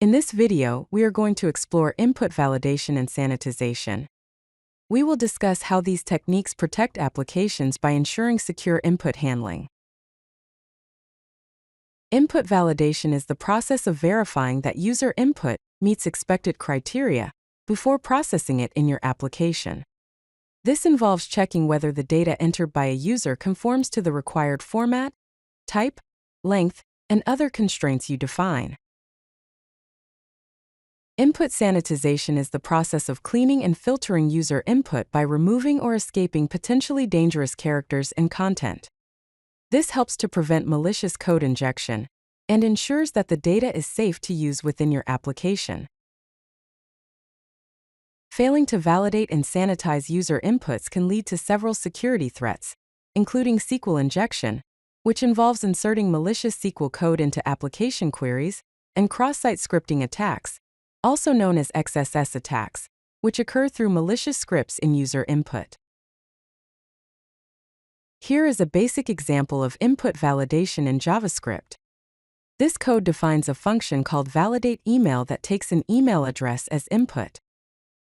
In this video, we are going to explore input validation and sanitization. We will discuss how these techniques protect applications by ensuring secure input handling. Input validation is the process of verifying that user input meets expected criteria before processing it in your application. This involves checking whether the data entered by a user conforms to the required format, type, length, and other constraints you define. Input sanitization is the process of cleaning and filtering user input by removing or escaping potentially dangerous characters and content. This helps to prevent malicious code injection and ensures that the data is safe to use within your application. Failing to validate and sanitize user inputs can lead to several security threats, including SQL injection, which involves inserting malicious SQL code into application queries, and cross-site scripting attacks, also known as XSS attacks, which occur through malicious scripts in user input. Here is a basic example of input validation in JavaScript. This code defines a function called validate email that takes an email address as input.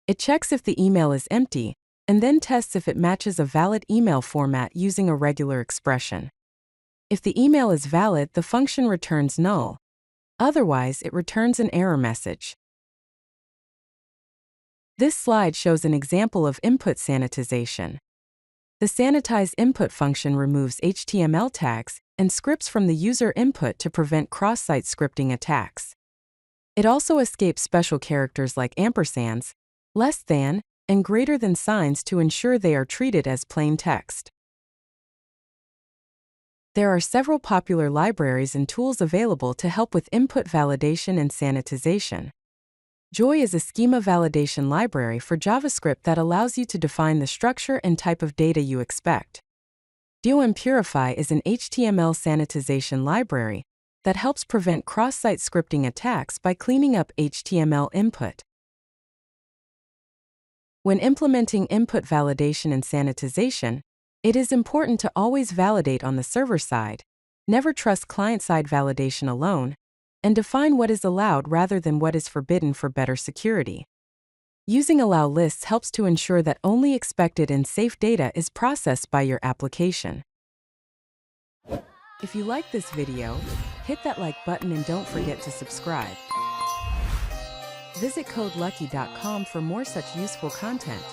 It checks if the email is empty, and then tests if it matches a valid email format using a regular expression. If the email is valid, the function returns null. Otherwise, it returns an error message. This slide shows an example of input sanitization. The sanitize input function removes HTML tags and scripts from the user input to prevent cross-site scripting attacks. It also escapes special characters like ampersands, less than, and greater than signs to ensure they are treated as plain text. There are several popular libraries and tools available to help with input validation and sanitization. Joi is a schema validation library for JavaScript that allows you to define the structure and type of data you expect. DOMPurify is an HTML sanitization library that helps prevent cross-site scripting attacks by cleaning up HTML input. When implementing input validation and sanitization, it is important to always validate on the server side, never trust client-side validation alone, and define what is allowed rather than what is forbidden for better security. Using allow lists helps to ensure that only expected and safe data is processed by your application. If you like this video, hit that like button and don't forget to subscribe. Visit CodeLucky.com for more such useful content.